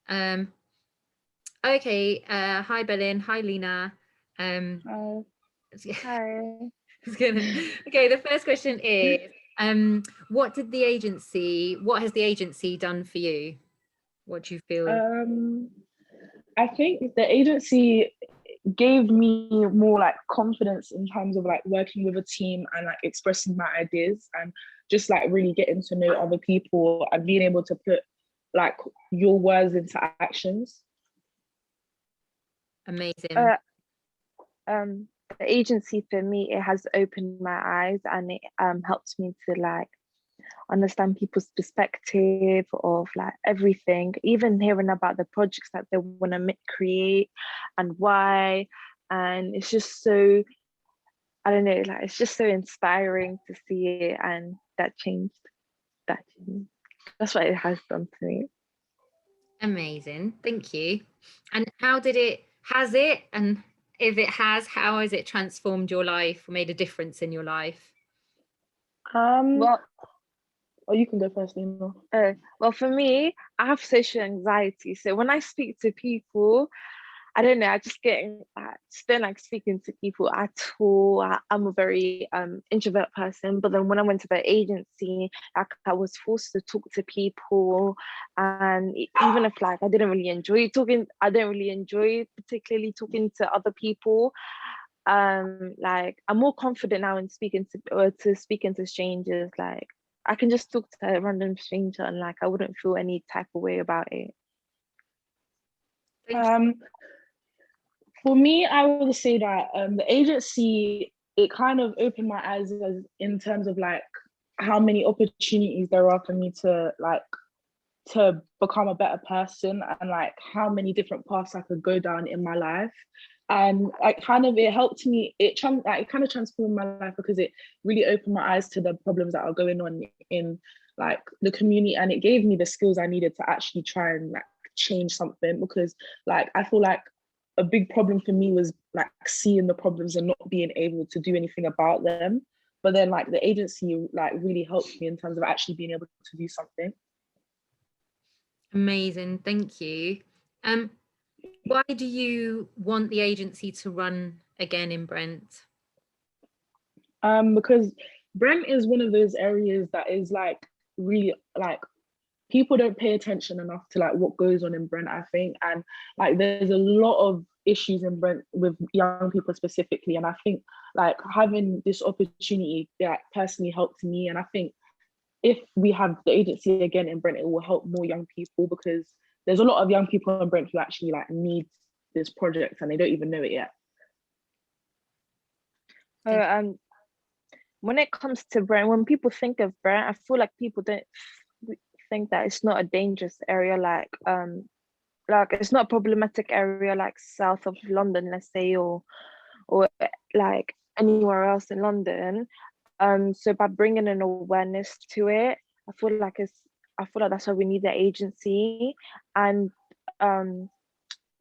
Um, okay. Hi, Berlyn. Hi, Lina. Hi. Hi. It's gonna. Okay. The first question is, what has the agency done for you? What do you feel? I think the agency gave me more like confidence in terms of like working with a team and like expressing my ideas and just like really getting to know other people and being able to put like your words into actions. Amazing. The agency for me, it has opened my eyes, and it helps me to like understand people's perspective of like everything, even hearing about the projects that they want to create and why. And it's just so, I don't know, like it's just so inspiring to see it, and that's what it has done for me. Amazing. Thank you. And and if it has, how has it transformed your life or made a difference in your life? Well, oh, you can go first, Lina. Well, for me, I have social anxiety. So when I speak to people, I don't know, I just don't like speaking to people at all. I'm a very introvert person, but then when I went to the agency, like I was forced to talk to people, and even if like I don't really enjoy particularly talking to other people. Like I'm more confident now in speaking to strangers. Like I can just talk to a random stranger and like I wouldn't feel any type of way about it. For me, I would say that the agency, it kind of opened my eyes in terms of like how many opportunities there are for me to become a better person and like how many different paths I could go down in my life. And like kind of it helped me, it kind of transformed my life because it really opened my eyes to the problems that are going on in like the community, and it gave me the skills I needed to actually try and like change something. Because like I feel like a big problem for me was like seeing the problems and not being able to do anything about them. But then like the agency like really helped me in terms of actually being able to do something. Amazing. Thank you. Why do you want the agency to run again in Brent? Because Brent is one of those areas that is like really like people don't pay attention enough to like what goes on in Brent, I think. And like there's a lot of issues in Brent with young people specifically. And I think like having this opportunity that personally helped me. And I think if we have the agency again in Brent, it will help more young people, because there's a lot of young people in Brent who actually like need this project and they don't even know it yet. When it comes to Brent, when people think of Brent, I feel like people don't think that it's not a dangerous area, like it's not a problematic area like south of London, let's say, or like anywhere else in London. So by bringing an awareness to it, I feel like that's why we need the agency. And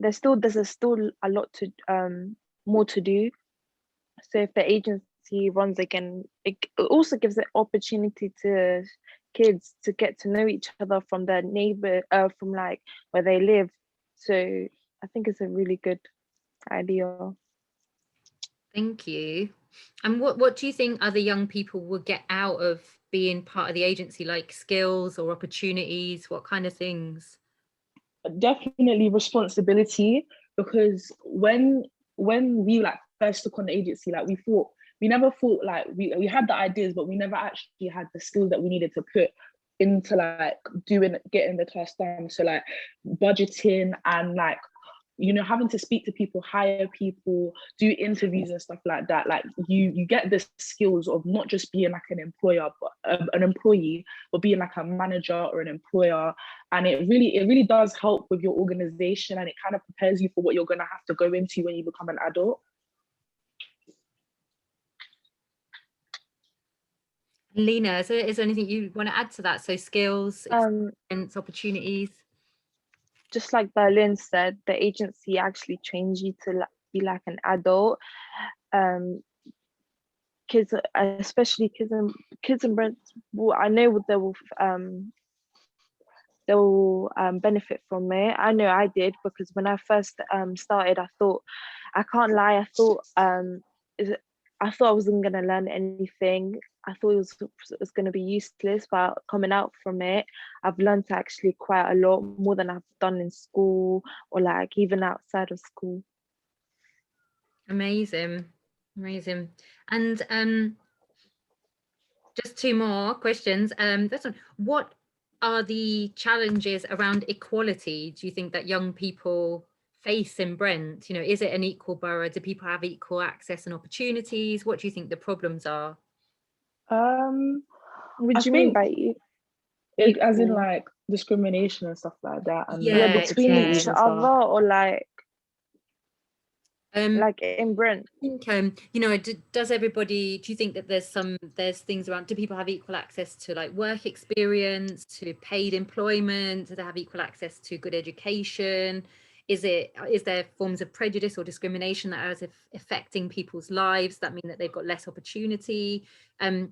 there's still a lot to more to do. So if the agency runs again, it also gives the opportunity to kids to get to know each other from their neighbor, from like where they live. So I think it's a really good idea. Thank you. And what do you think other young people will get out of being part of the agency, like skills or opportunities? What kind of things? Definitely responsibility, because when we like first took on the agency, like we never thought like we had the ideas, but we never actually had the skills that we needed to put into like getting the class done. So like budgeting and like having to speak to people, hire people, do interviews and stuff like that. Like you get the skills of not just being like an employer, but an employee, but being like a manager or an employer. And it really does help with your organization, and it kind of prepares you for what you're going to have to go into when you become an adult. Lina, is there anything you want to add to that? So skills, experience, opportunities. Just like Berlyn said, the agency actually trains you to be like an adult. Kids, especially kids in Brent, well, I know they will they'll benefit from it. I know I did, because when I first started, I thought, I can't lie, is I thought I wasn't gonna learn anything. I thought it was gonna be useless, but coming out from it, I've learned actually quite a lot more than I've done in school, or like even outside of school. Amazing, amazing. And just two more questions. This one, what are the challenges around equality do you think that young people face in Brent? You know, is it an equal borough? Do people have equal access and opportunities? What do you think the problems are? What I do you mean think by as in equal? like discrimination and stuff like that, and Yeah, like Yeah, between yeah. opportunities each and other, stuff. or Um, like in Brent. I think, you know, does everybody, do you think that there's things around, do people have equal access to like work experience, to paid employment? Do they have equal access to good education? Is there forms of prejudice or discrimination that are affecting people's lives that mean that they've got less opportunity? Are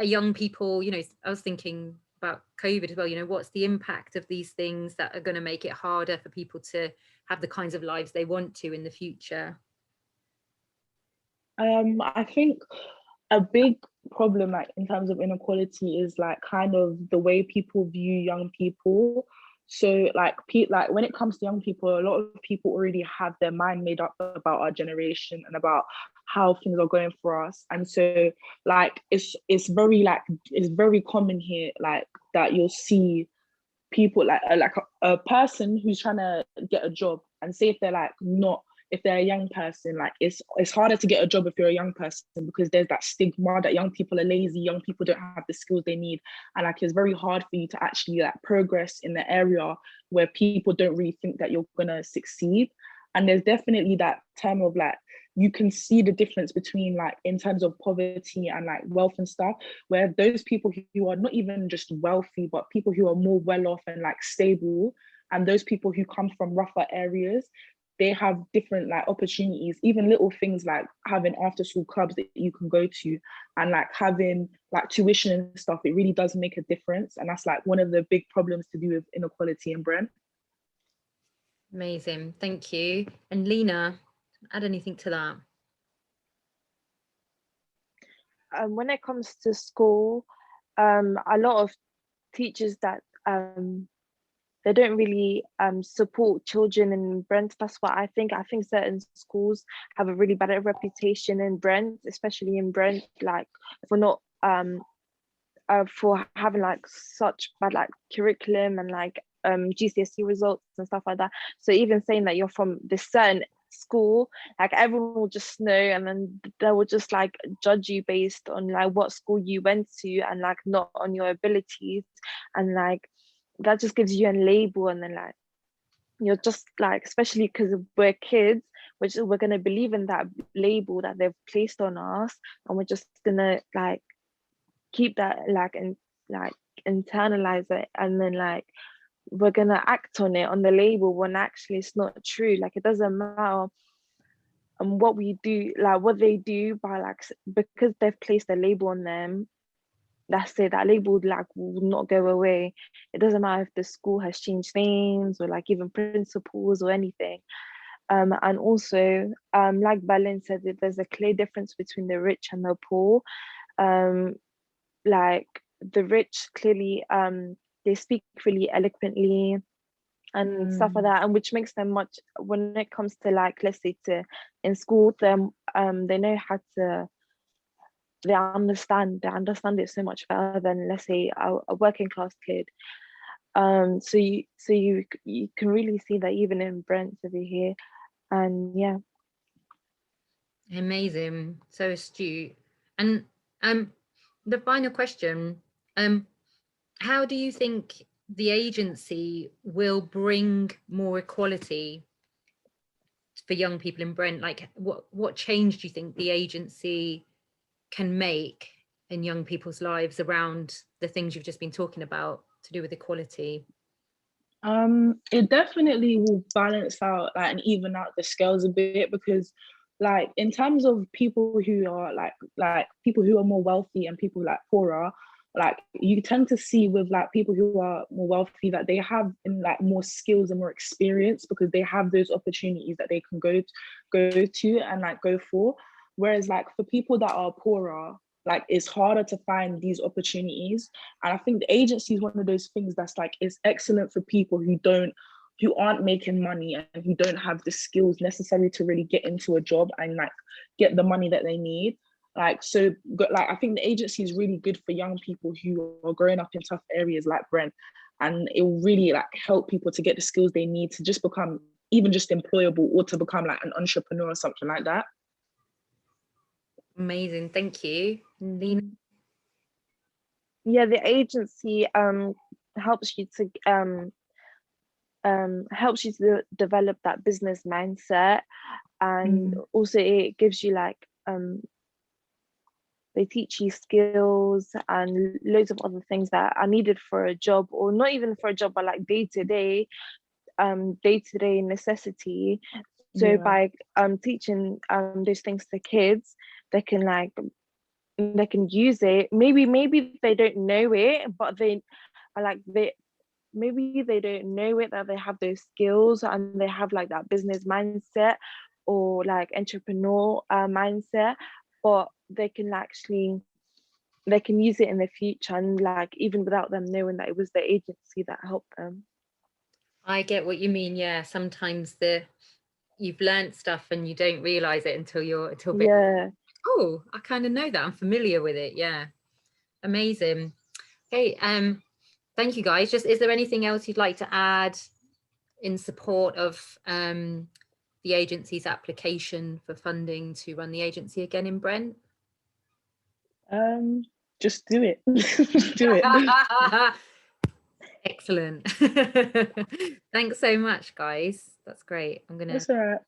young people, you know, I was thinking about COVID as well, you know, what's the impact of these things that are going to make it harder for people to have the kinds of lives they want to in the future? I think a big problem like in terms of inequality is like kind of the way people view young people. So like like when it comes to young people, a lot of people already have their mind made up about our generation and about how things are going for us. And so like it's very common here like that you'll see people like a person who's trying to get a job, and say if they're like not, if they're a young person, like it's harder to get a job if you're a young person, because there's that stigma that young people are lazy, young people don't have the skills they need, and like it's very hard for you to actually like progress in the area where people don't really think that you're gonna succeed. And there's definitely that term of like, you can see the difference between like in terms of poverty and like wealth and stuff, where those people who are not even just wealthy, but people who are more well off and like stable, and those people who come from rougher areas, they have different like opportunities, even little things like having after school clubs that you can go to, and like having like tuition and stuff. It really does make a difference. And that's like one of the big problems to do with inequality in Brent. Amazing, thank you. And Lina, add anything to that? When it comes to school, a lot of teachers that they don't really support children in Brent. That's what I think. I think certain schools have a really bad reputation in Brent, especially in Brent, like for not for having like such bad like curriculum and like GCSE results and stuff like that. So even saying that you're from this certain school, like everyone will just know, and then they will just like judge you based on like what school you went to, and like not on your abilities, and like that just gives you a label. And then like you're just like, especially because we're kids, we're gonna believe in that label that they've placed on us, and we're just gonna like keep that like and like internalize it, and then like we're gonna act on it, on the label, when actually it's not true. Like it doesn't matter what we do, like what they do, by like because they've placed a label on them, that's it, that label like will not go away. It doesn't matter if the school has changed names or like even principals or anything. And also like Berlyn said, that there's a clear difference between the rich and the poor. Like the rich clearly they speak really eloquently and stuff like that, and which makes them much, when it comes to like, let's say to in school, them they know how to, they understand it so much better than, let's say, a working class kid. So you can really see that even in Brent over here. And yeah. Amazing, so astute. And the final question, how do you think the agency will bring more equality for young people in Brent? Like what change do you think the agency can make in young people's lives around the things you've just been talking about to do with equality? It definitely will balance out like and even out the scales a bit, because like in terms of people who are like people who are more wealthy and people like poorer, like you tend to see with like people who are more wealthy that they have in like more skills and more experience because they have those opportunities that they can go to and like go for. Whereas like for people that are poorer, like it's harder to find these opportunities. And I think the agency is one of those things that's like it's excellent for people who aren't making money and who don't have the skills necessary to really get into a job and like get the money that they need. Like, so like I think the agency is really good for young people who are growing up in tough areas like Brent, and it will really like help people to get the skills they need to just become even just employable or to become like an entrepreneur or something like that. Amazing, thank you. Lina? Yeah, the agency helps you to develop that business mindset, and also it gives you like they teach you skills and loads of other things that are needed for a job, or not even for a job, but like day-to-day necessity. So by teaching those things to kids, they can use it. Maybe they don't know it, but maybe they don't know it, that they have those skills and they have like that business mindset or like entrepreneur mindset, but they can use it in the future, and like even without them knowing that it was the agency that helped them. I get what you mean. Yeah, sometimes you've learned stuff and you don't realize it until Yeah. Oh, I kind of know that, I'm familiar with it. Yeah, amazing. Okay, thank you guys. Just, is there anything else you'd like to add in support of the agency's application for funding to run the agency again in Brent? Just do it. Do it. Excellent. Thanks so much, guys. That's great. I'm gonna That's all right.